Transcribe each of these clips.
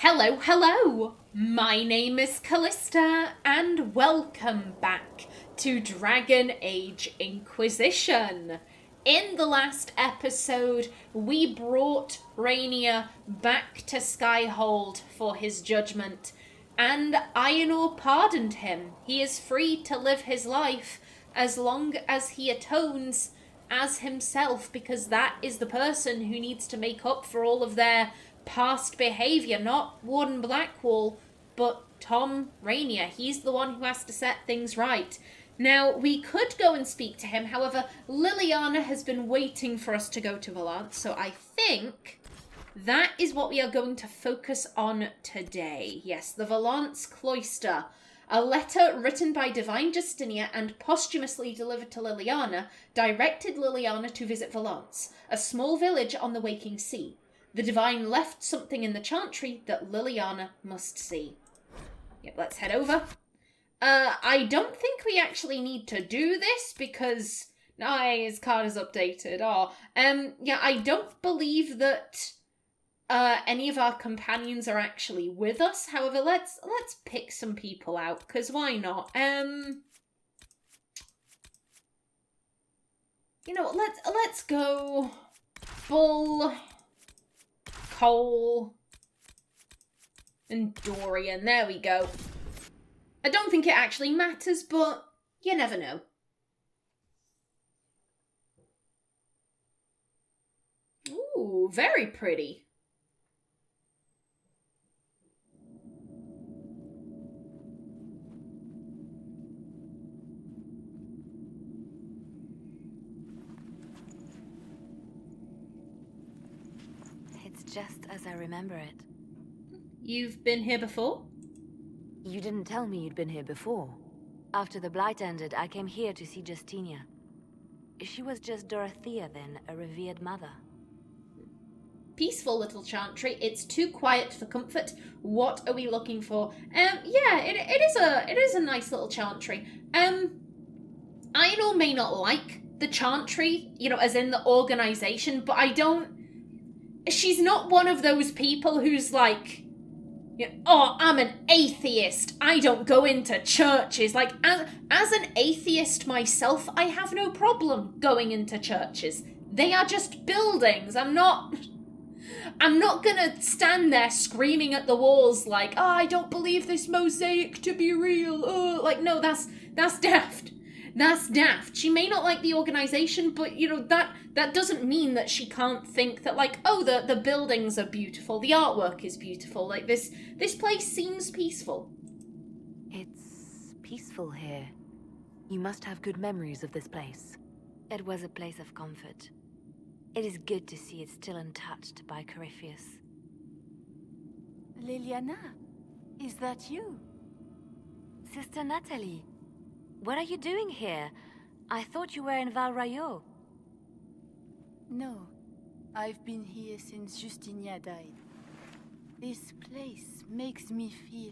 Hello, hello! My name is Callista, and welcome back to Dragon Age Inquisition. In the last episode, we brought Rainier back to Skyhold for his judgment, and Aenor pardoned him. He is free to live his life as long as he atones as himself, because that is the person who needs to make up for all of their past behaviour, not Warden Blackwall, but Tom Rainier. He's the one who has to set things right. Now, we could go and speak to him, however, Leliana has been waiting for us to go to Valence, so I think that is what we are going to focus on today. Yes, the Valence Cloister. A letter written by Divine Justinia and posthumously delivered to Leliana directed Leliana to visit Valence, a small village on the waking sea. The Divine left something in the Chantry that Leliana must see. Yep, let's head over. I don't think we actually need to do this because his card is updated. I don't believe that any of our companions are actually with us. However, let's pick some people out, because why not? Let's go Bull, Cowl, and Dorian. There we go. I don't think it actually matters, but you never know. Ooh, very pretty. It's just as I remember it. You've been here before? You didn't tell me you'd been here before. After the Blight ended, I came here to see Justinia. She was just Dorothea then, a revered mother. Peaceful little Chantry. It's too quiet for comfort. What are we looking for? It is a nice little Chantry. Aenor may not like the Chantry, as in the organization, but she's not one of those people who's like, I'm an atheist, I don't go into churches. Like, as an atheist myself, I have no problem going into churches. They are just buildings. I'm not gonna stand there screaming at the walls like, I don't believe this mosaic to be real. No, that's daft. That's daft. She may not like the organization, but, that doesn't mean that she can't think that, the buildings are beautiful, the artwork is beautiful, this place seems peaceful. It's peaceful here. You must have good memories of this place. It was a place of comfort. It is good to see it still untouched by Corypheus. Leliana, is that you? Sister Natalie, what are you doing here? I thought you were in Val Rayo. No, I've been here since Justinia died. This place makes me feel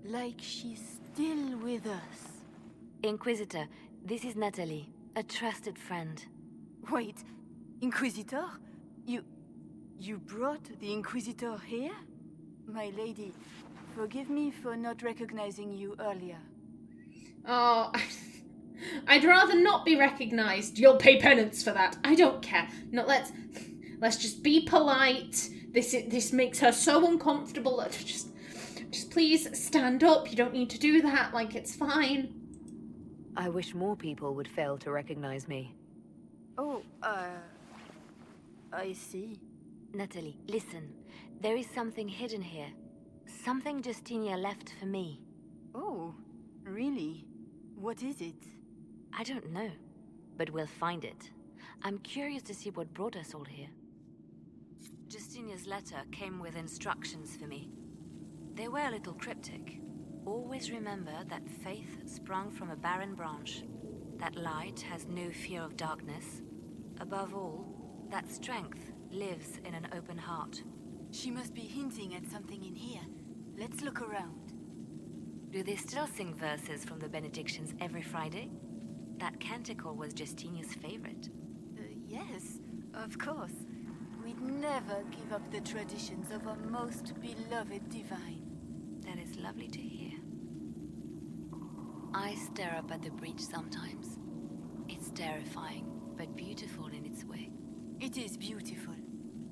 like she's still with us. Inquisitor, this is Natalie, a trusted friend. Wait, Inquisitor? You brought the Inquisitor here? My lady, forgive me for not recognizing you earlier. Oh, I'd rather not be recognized. You'll pay penance for that. I don't care. No, let's just be polite. This makes her so uncomfortable. Just please stand up. You don't need to do that. It's fine. I wish more people would fail to recognize me. Oh, I see. Natalie, listen. There is something hidden here. Something Justinia left for me. Oh, really? What is it? I don't know, but we'll find it. I'm curious to see what brought us all here. Justinia's letter came with instructions for me. They were a little cryptic. Always remember that faith sprung from a barren branch, that light has no fear of darkness. Above all, that strength lives in an open heart. She must be hinting at something in here. Let's look around. Do they still sing verses from the benedictions every Friday? That canticle was Justinia's favorite. Yes, of course. we'd never give up the traditions of our most beloved divine. That is lovely to hear. I stare up at the breach sometimes. It's terrifying, but beautiful in its way. It is beautiful.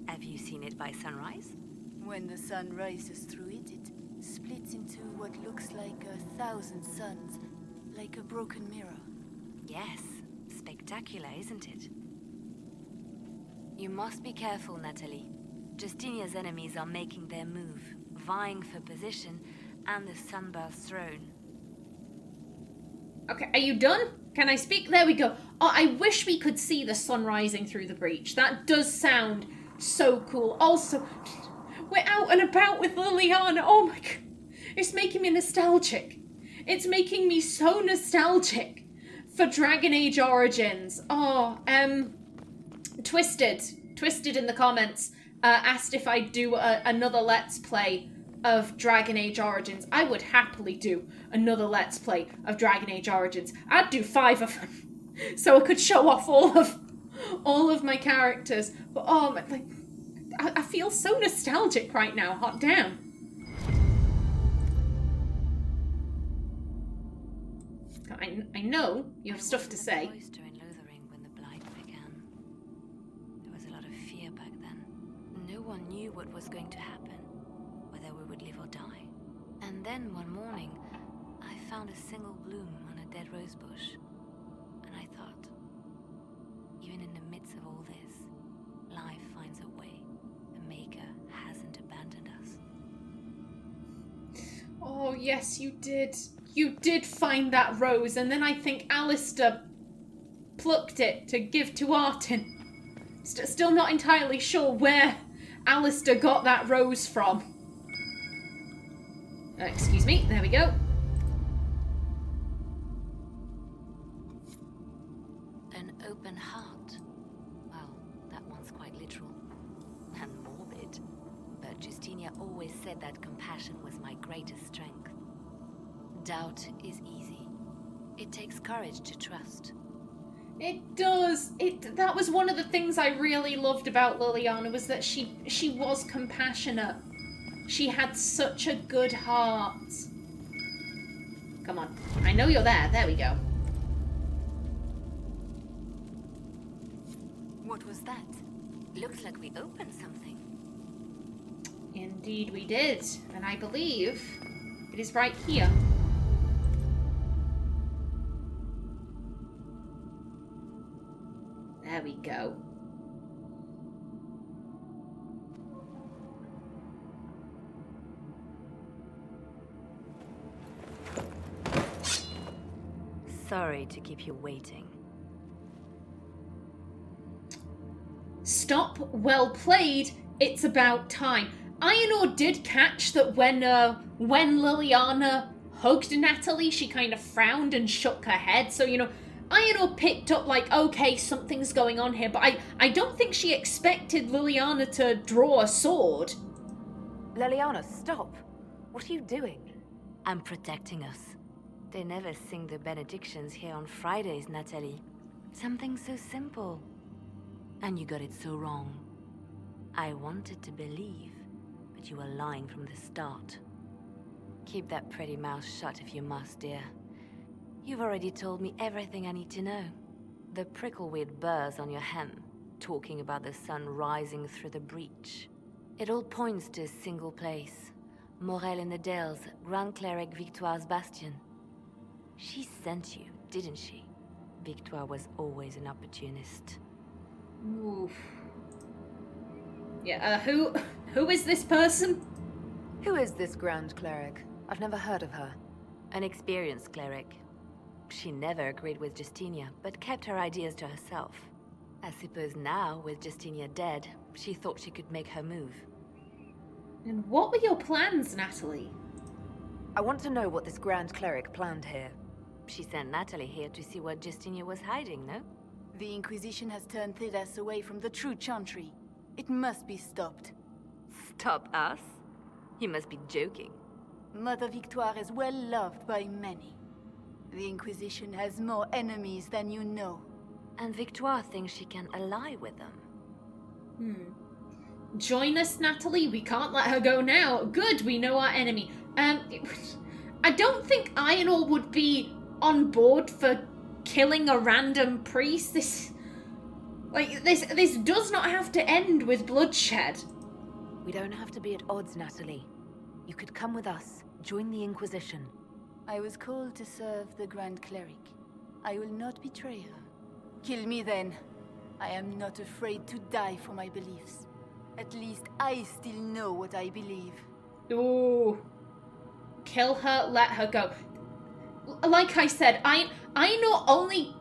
Have you seen it by sunrise? When the sun rises through it, it splits into what looks like 1,000 suns, like a broken mirror. Yes, spectacular, isn't it? You must be careful, Natalie. Justinia's enemies are making their move, vying for position and the Sunburst throne. Okay, are you done? Can I speak? There we go. Oh, I wish we could see the sun rising through the breach. That does sound so cool. Also, we're out and about with Leliana. Oh my god. It's making me nostalgic. It's making me so nostalgic for Dragon Age Origins. Oh, Twisted in the comments asked if I'd do another Let's Play of Dragon Age Origins. I would happily do another Let's Play of Dragon Age Origins. I'd do 5 of them, so I could show off all of my characters. But oh, like, I feel so nostalgic right now. Hot damn. I know you have stuff to say. When the Blight began. There was a lot of fear back then. No one knew what was going to happen, whether we would live or die. And then one morning, I found a single bloom on a dead rose bush. And I thought, even in the midst of all this, life finds a way. The Maker hasn't abandoned us. Oh, yes, you did. You did find that rose, and then I think Alistair plucked it to give to Artin. Still not entirely sure where Alistair got that rose from. Excuse me, there we go. An open heart. Well, that one's quite literal. And morbid. But Justinia always said that compassion was my greatest strength. Doubt is easy. It takes courage to trust. It does. That was one of the things I really loved about Leliana, was that she was compassionate. She had such a good heart. Come on. I know you're there. There we go. What was that? Looks like we opened something. Indeed we did. And I believe it is right here. There we go. Sorry to keep you waiting. Stop. Well played. It's about time. Aenor did catch that when Leliana hugged Natalie, she kind of frowned and shook her head. So, you know, Aenor picked up, like, okay, something's going on here, but I don't think she expected Leliana to draw a sword. Leliana, stop! What are you doing? I'm protecting us. They never sing the benedictions here on Fridays, Natalie. Something so simple. And you got it so wrong. I wanted to believe, but you were lying from the start. Keep that pretty mouth shut if you must, dear. You've already told me everything I need to know. The prickleweed burrs on your hem, talking about the sun rising through the breach. It all points to a single place. Morel in the Dales, Grand Cleric Victoire's bastion. She sent you, didn't she? Victoire was always an opportunist. Oof. Yeah, who is this person? Who is this Grand Cleric? I've never heard of her. An experienced cleric. She never agreed with Justinia, but kept her ideas to herself. I suppose now, with Justinia dead, she thought she could make her move. And what were your plans, Natalie? I want to know what this Grand Cleric planned here. She sent Natalie here to see what Justinia was hiding, no? The Inquisition has turned Thidas away from the true Chantry. It must be stopped. Stop us? You must be joking. Mother Victoire is well loved by many. The Inquisition has more enemies than you know. And Victoire thinks she can ally with them. Join us, Natalie. We can't let her go now. Good, we know our enemy. I don't think Aenor would be on board for killing a random priest. This does not have to end with bloodshed. We don't have to be at odds, Natalie. You could come with us, join the Inquisition. I was called to serve the Grand Cleric. I will not betray her. Kill me then. I am not afraid to die for my beliefs. At least I still know what I believe. Ooh. Kill her, let her go. Like I said, Aenor only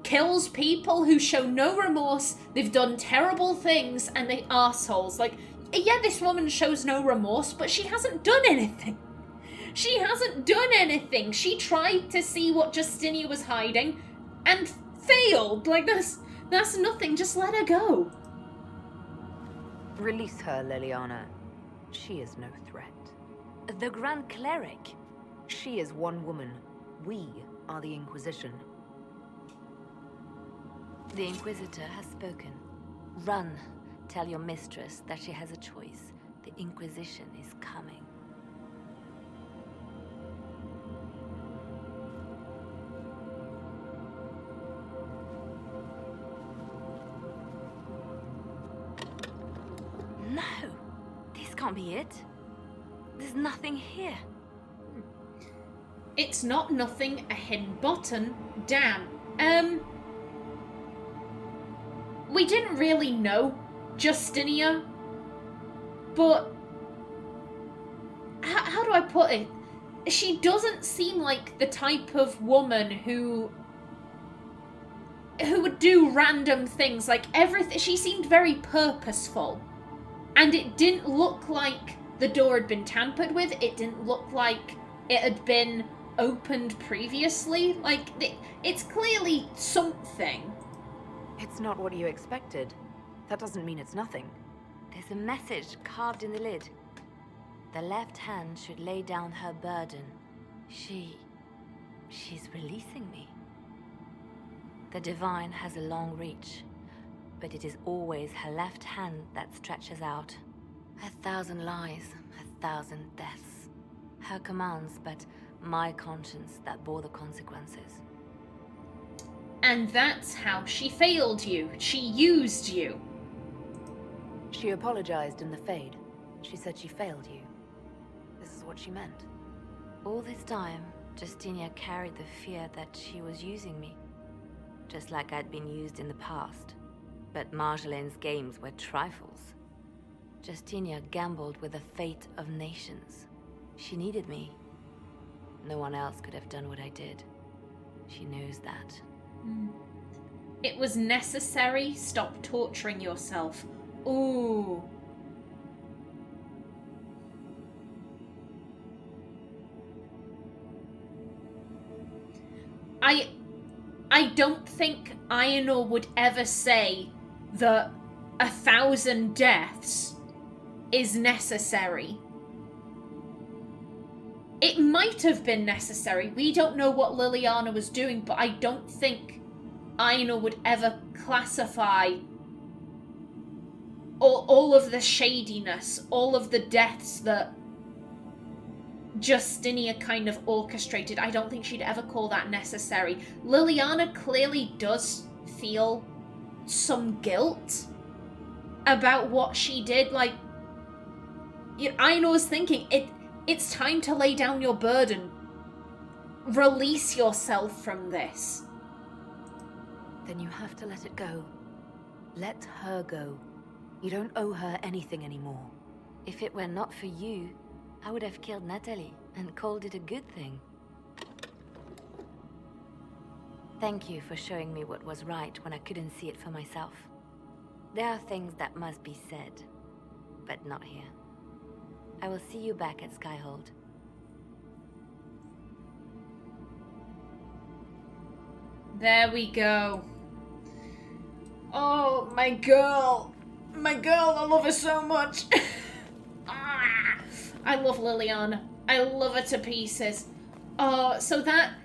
kills people who show no remorse, they've done terrible things, and they arseholes. Like, yeah, this woman shows no remorse, but she hasn't done anything. She hasn't done anything. She tried to see what Justinia was hiding, and failed. Like, that's nothing. Just let her go. Release her, Leliana. She is no threat. The Grand Cleric? She is one woman. We are the Inquisition. The Inquisitor has spoken. Run. Tell your mistress that she has a choice. The Inquisition is coming. No! This can't be it. There's nothing here. It's not nothing, a hidden button. Damn. We didn't really know Justinia, but how do I put it? She doesn't seem like the type of woman who would do random things. Like, everything, she seemed very purposeful, and it didn't look like the door had been tampered with. It didn't look like it had been opened previously. Like, it's clearly something. It's not what you expected. That doesn't mean it's nothing. There's a message carved in the lid. The left hand should lay down her burden. She's releasing me. The divine has a long reach, but it is always her left hand that stretches out. 1,000 lies, 1,000 deaths. Her commands, but my conscience that bore the consequences. And that's how she failed you. She used you. She apologized in the Fade. She said she failed you. This is what she meant. All this time, Justinia carried the fear that she was using me. Just like I'd been used in the past. But Marjolaine's games were trifles. Justinia gambled with the fate of nations. She needed me. No one else could have done what I did. She knows that. It was necessary. Stop torturing yourself. Ooh. I don't think Aenor would ever say that 1,000 deaths is necessary. It might have been necessary. We don't know what Leliana was doing, but I don't think Aenor would ever classify all of the shadiness, all of the deaths that Justinia kind of orchestrated. I don't think she'd ever call that necessary. Leliana clearly does feel some guilt about what she did. Like, Aenor's thinking, it's time to lay down your burden. Release yourself from this. Then you have to let it go. Let her go. You don't owe her anything anymore. If it were not for you, I would have killed Natalie and called it a good thing. Thank you for showing me what was right when I couldn't see it for myself. There are things that must be said, but not here. I will see you back at Skyhold. There we go. Oh, my girl. My girl, I love her so much. I love Leliana. I love her to pieces. So that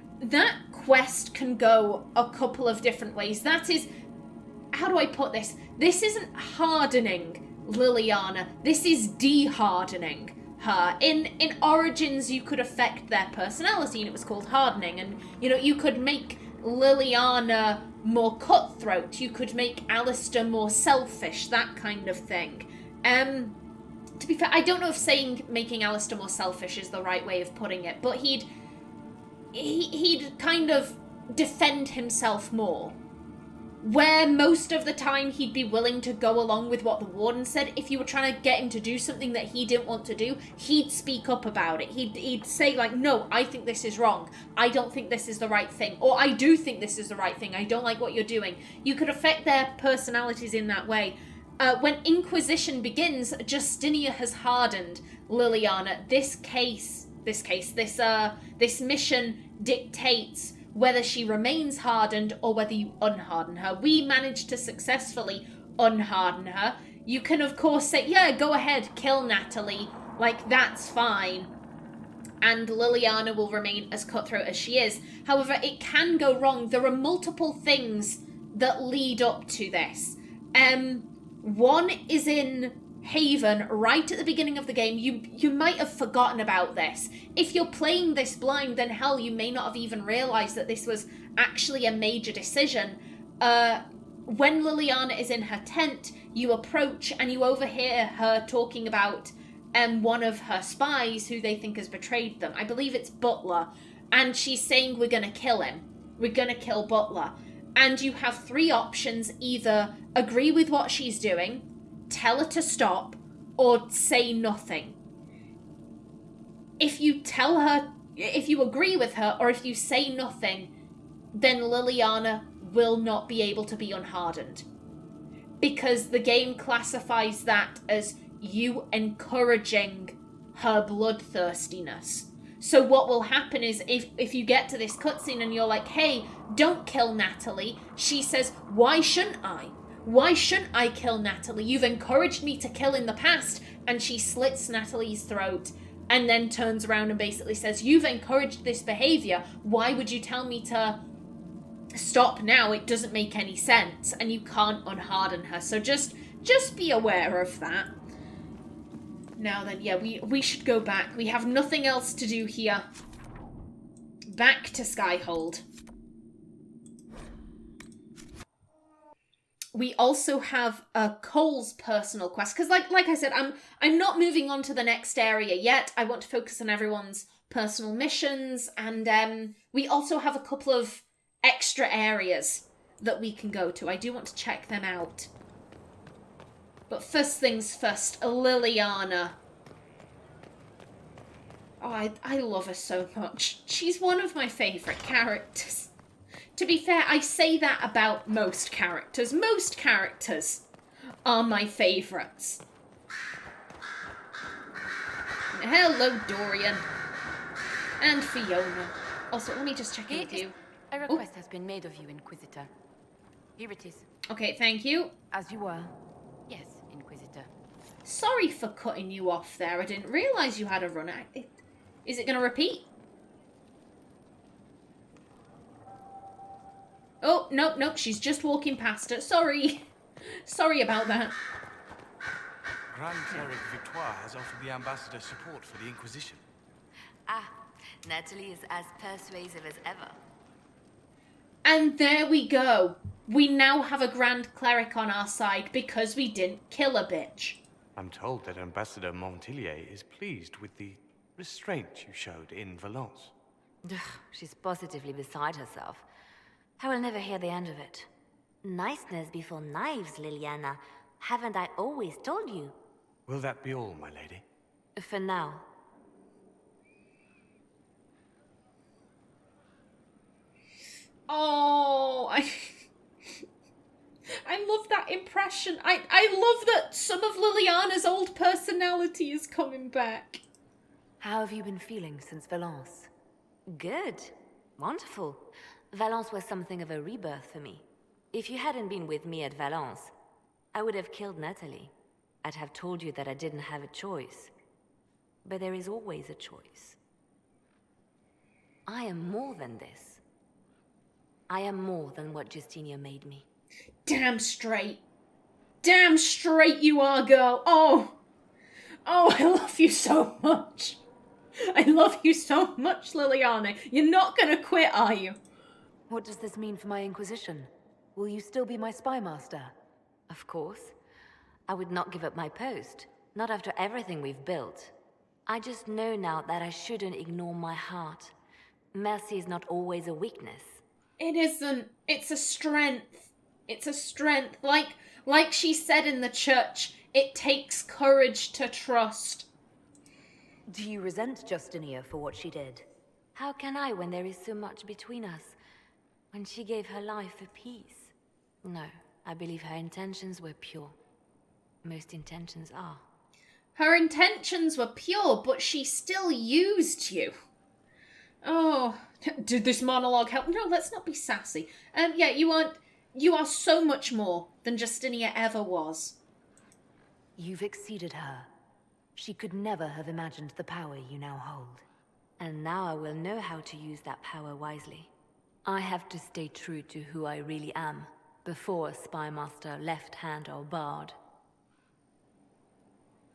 quest can go a couple of different ways. That is, how do I put this? This isn't hardening Leliana. This is de-hardening her. In Origins, you could affect their personality, and it was called hardening. And, you know, you could make Leliana more cutthroat. You could make Alistair more selfish, that kind of thing. To be fair, I don't know if making Alistair more selfish is the right way of putting it, but he'd kind of defend himself more. Where most of the time he'd be willing to go along with what the warden said, if you were trying to get him to do something that he didn't want to do, he'd speak up about it. He'd say, like, no, I think this is wrong. I don't think this is the right thing. Or I do think this is the right thing. I don't like what you're doing. You could affect their personalities in that way. When Inquisition begins, Justinia has hardened Leliana. This mission dictates whether she remains hardened or whether you unharden her. We managed to successfully unharden her. You can, of course, say, yeah, go ahead, kill Natalie. Like, that's fine. And Leliana will remain as cutthroat as she is. However, it can go wrong. There are multiple things that lead up to this. One is in Haven, right at the beginning of the game. You might have forgotten about this. If you're playing this blind, then hell, you may not have even realised that this was actually a major decision. When Leliana is in her tent, you approach and you overhear her talking about one of her spies who they think has betrayed them. I believe it's Butler. And she's saying, we're going to kill him. We're going to kill Butler. And you have three options: either agree with what she's doing, tell her to stop, or say nothing. If you agree with her, or if you say nothing, then Leliana will not be able to be unhardened. Because the game classifies that as you encouraging her bloodthirstiness. So what will happen is, if you get to this cutscene and you're like, hey, don't kill Natalie, she says, why shouldn't I? Why shouldn't I kill Natalie? You've encouraged me to kill in the past. And she slits Natalie's throat and then turns around and basically says, you've encouraged this behavior. Why would you tell me to stop now? It doesn't make any sense. And you can't unharden her. So just be aware of that. Now then, yeah, we should go back. We have nothing else to do here. Back to Skyhold. We also have Cowl's personal quest, because like I said, I'm not moving on to the next area yet. I want to focus on everyone's personal missions, and we also have a couple of extra areas that we can go to. I do want to check them out. But first things first, Leliana. Oh, I love her so much. She's one of my favourite characters. To be fair, I say that about most characters. Most characters are my favourites. Hello, Dorian. And Fiona. Also, let me just check in with you. A request has been made of you, Inquisitor. Here it is. Okay, thank you. As you were. Yes, Inquisitor. Sorry for cutting you off there. I didn't realise you had a run. Is it going to repeat? Oh, nope, she's just walking past it. Sorry. Sorry about that. Grand Cleric Victoire has offered the Ambassador support for the Inquisition. Ah, Natalie is as persuasive as ever. And there we go. We now have a Grand Cleric on our side because we didn't kill a bitch. I'm told that Ambassador Montilier is pleased with the restraint you showed in Valence. She's positively beside herself. I will never hear the end of it. Niceness before knives, Leliana. Haven't I always told you? Will that be all, my lady? For now. Oh, I love that impression. I love that some of Liliana's old personality is coming back. How have you been feeling since Valence? Good. Wonderful. Valence was something of a rebirth for me. If you hadn't been with me at Valence, I would have killed Natalie. I'd have told you that I didn't have a choice. But there is always a choice. I am more than this. I am more than what Justinia made me. Damn straight. damn straight you are, girl. Oh, I love you so much. I love you so much, Leliana. You're not gonna quit, are you? What does this mean for my Inquisition? Will you still be my spy master? Of course. I would not give up my post. Not after everything we've built. I just know now that I shouldn't ignore my heart. Mercy is not always a weakness. It isn't. It's a strength. It's a strength. Like she said in the church, it takes courage to trust. Do you resent Justinia for what she did? How can I when there is so much between us? When she gave her life for peace? No, I believe her intentions were pure. Most intentions are. Her intentions were pure, but she still used you. Oh, did this monologue help? No, let's not be sassy. Yeah, you are so much more than Justinia ever was. You've exceeded her. She could never have imagined the power you now hold. And now I will know how to use that power wisely. I have to stay true to who I really am, before a spy master left hand or barred.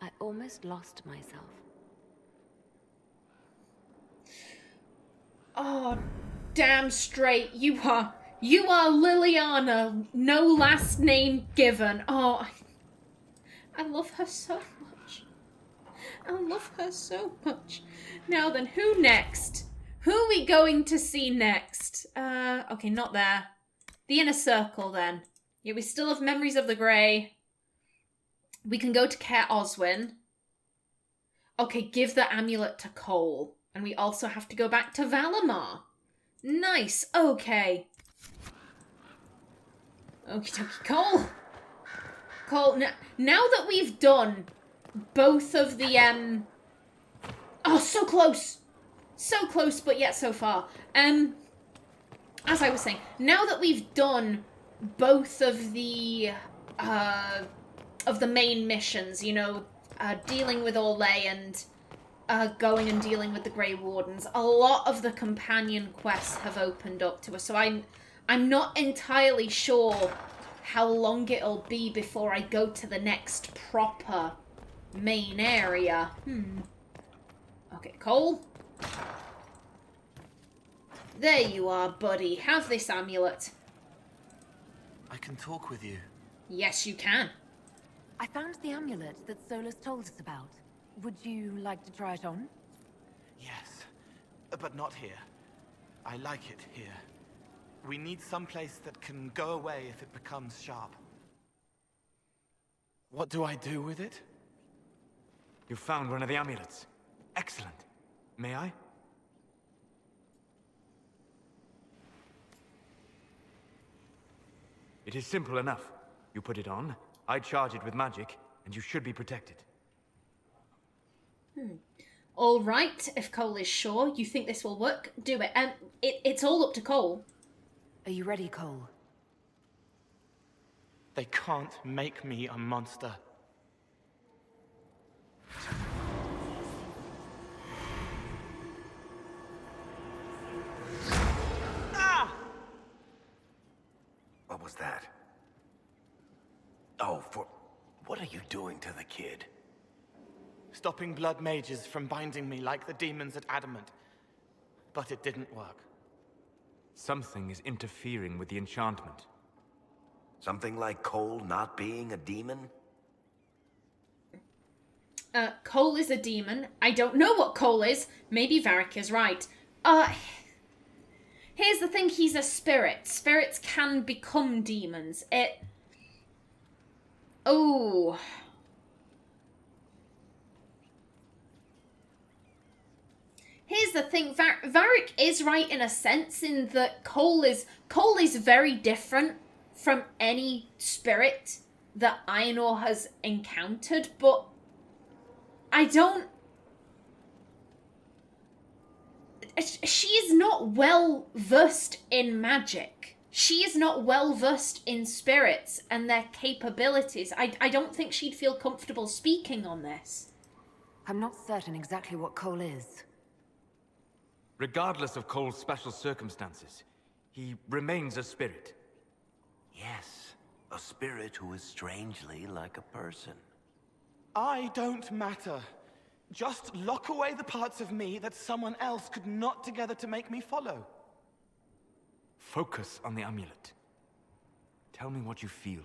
I almost lost myself. Oh, damn straight. You are Leliana, no last name given. Oh, I love her so much. I love her so much. Now then, who next? Who are we going to see next? Okay, not there. The Inner Circle, then. Yeah, we still have Memories of the Grey. We can go to Care Oswin. Okay, give the amulet to Cowl. And we also have to go back to Valimar. Nice, okay. Okie dokie, Cowl. Cowl, now that we've done both of the, Oh, so close! So close, but yet so far. As I was saying, now that we've done both of the main missions, you know, dealing with Orlais and going and dealing with the Grey Wardens, a lot of the companion quests have opened up to us. So I'm not entirely sure how long it'll be before I go to the next proper main area. Okay, Cowl. There you are, buddy. Have this amulet. I can talk with you. Yes, you can. I found the amulet that Solus told us about. Would you like to try it on? Yes, but not here. I like it here. We need some place that can go away if it becomes sharp. What do I do with it? You found one of the amulets. Excellent. May I? It is simple enough. You put it on, I charge it with magic, and you should be protected. All right, if Cowl is sure you think this will work, do it. It's all up to Cowl. Are you ready, Cowl? They can't make me a monster. What was that? Oh, what are you doing to the kid? Stopping blood mages from binding me like the demons at Adamant. But it didn't work. Something is interfering with the enchantment. Something like Cowl not being a demon? Cowl is a demon. I don't know what Cowl is. Maybe Varric is right. Here's the thing, he's a spirit. Spirits can become demons. Oh. Here's the thing, Varric is right in a sense in that Cowl is very different from any spirit that Aenor has encountered, but she is not well versed in magic. She is not well versed in spirits and their capabilities. I don't think she'd feel comfortable speaking on this. I'm not certain exactly what Cowl is. Regardless of Cowl's special circumstances, he remains a spirit. Yes, A spirit who is strangely like a person. I don't matter. Just lock away the parts of me that someone else could knot together to make me follow. Focus on the amulet. Tell me what you feel.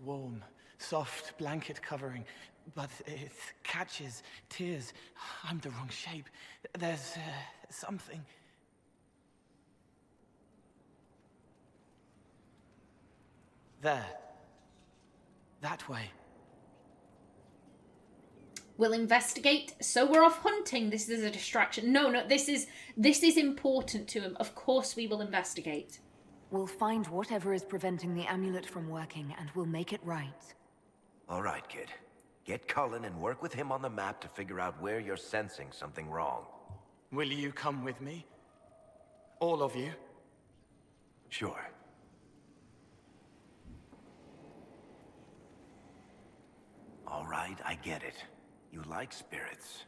Warm, soft blanket covering, but it catches tears. I'm the wrong shape. There's something. There. That way. We'll investigate. So we're off hunting. This is a distraction. No, this is important to him. Of course we will investigate. We'll find whatever is preventing the amulet from working, and we'll make it right. All right, kid. Get Cullen and work with him on the map to figure out where you're sensing something wrong. Will you come with me? All of you? Sure. All right, I get it. You like spirits.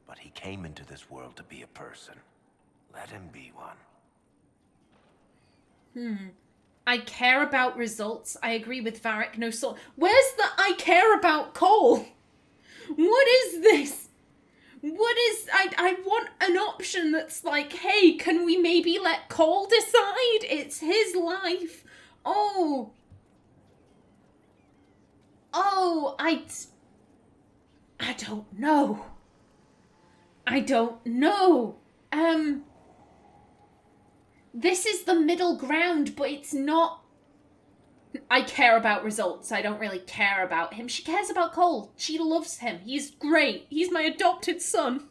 But he came into this world to be a person. Let him be one. I care about results. I agree with Varric. No sort. Where's the I care about Cowl? What is this? What is... I want an option that's like, hey, can we maybe let Cowl decide? It's his life. Oh, I don't know. I don't know. This is the middle ground, but it's not... I care about results. I don't really care about him. She cares about Cowl. She loves him. He's great. He's my adopted son.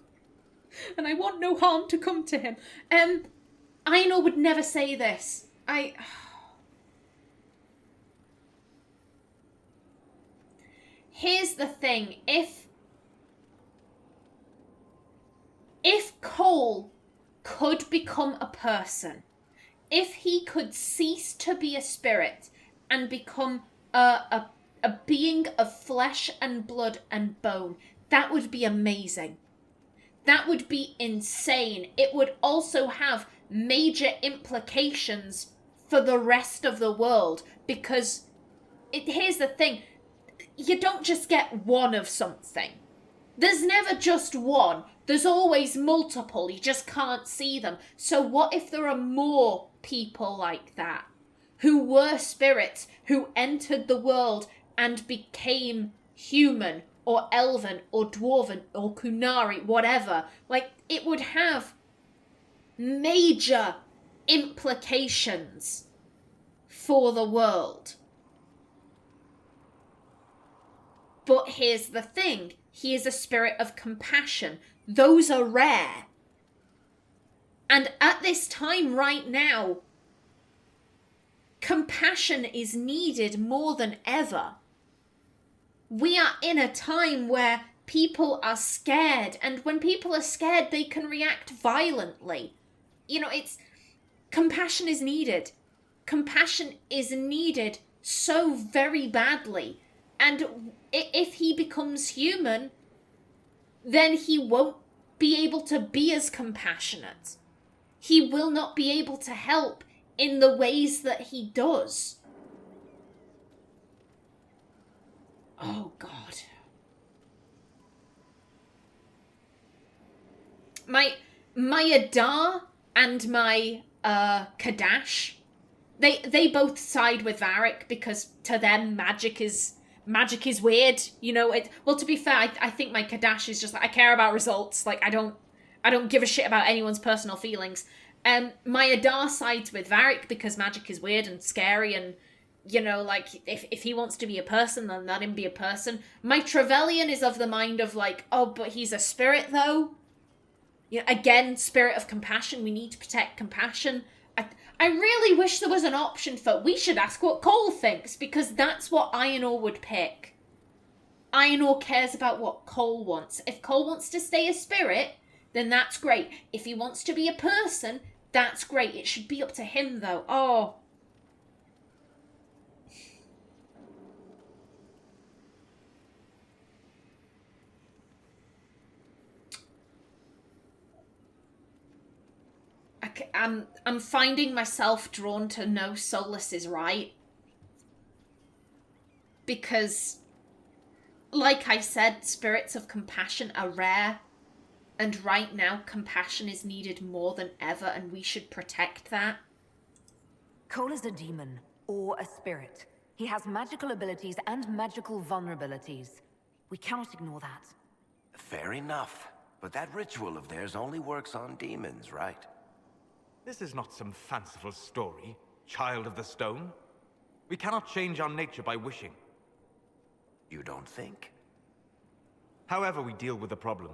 And I want no harm to come to him. Aenor would never say this. Here's the thing. If Cowl could become a person, if he could cease to be a spirit and become a being of flesh and blood and bone, that would be amazing. That would be insane. It would also have major implications for the rest of the world, because here's the thing. You don't just get one of something. There's never just one. There's always multiple. You just can't see them. So what if there are more people like that, who were spirits, who entered the world and became human, or elven, or dwarven, or Kunari, whatever? Like, it would have major implications for the world. But here's the thing. He is a spirit of compassion. Those are rare. And at this time right now, compassion is needed more than ever. We are in a time where people are scared, and when people are scared, they can react violently. You know, compassion is needed. Compassion is needed so very badly. And if he becomes human, then he won't be able to be as compassionate. He will not be able to help in the ways that he does. Oh, God. My Adar and my Kadash, they both side with Varric, because to them magic is weird, you know. Well, to be fair, I think my Kadash is just like, I care about results. Like, I don't give a shit about anyone's personal feelings. My Adar sides with Varric because magic is weird and scary, and, you know, like, if he wants to be a person, then let him be a person. My Trevelyan is of the mind of like, oh, but he's a spirit though. You know, again, spirit of compassion. We need to protect compassion. I really wish there was an option for... We should ask what Cowl thinks, because that's what Aenor would pick. Aenor cares about what Cowl wants. If Cowl wants to stay a spirit, then that's great. If he wants to be a person, that's great. It should be up to him, though. Oh. I'm finding myself drawn to No Solus is Right. Because, like I said, spirits of compassion are rare. And right now, compassion is needed more than ever, and we should protect that. Cowl is a demon, or a spirit. He has magical abilities and magical vulnerabilities. We cannot ignore that. Fair enough. But that ritual of theirs only works on demons, right? This is not some fanciful story, child of the stone. We cannot change our nature by wishing. You don't think? However we deal with the problem,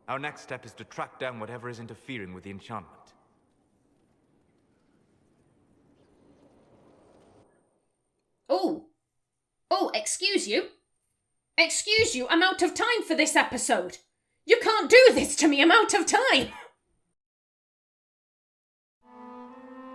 our next step is to track down whatever is interfering with the enchantment. Oh, excuse you. Excuse you, I'm out of time for this episode. You can't do this to me, I'm out of time.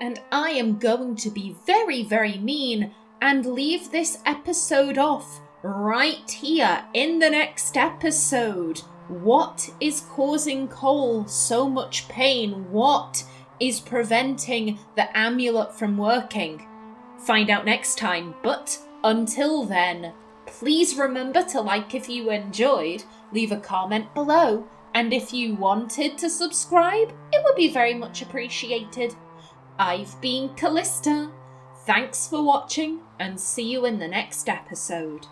And I am going to be very, very mean and leave this episode off right here in the next episode. What is causing Cowl so much pain? What is preventing the amulet from working? Find out next time, but until then, please remember to like if you enjoyed, leave a comment below, and if you wanted to subscribe, it would be very much appreciated. I've been Kallista. Thanks for watching, and see you in the next episode.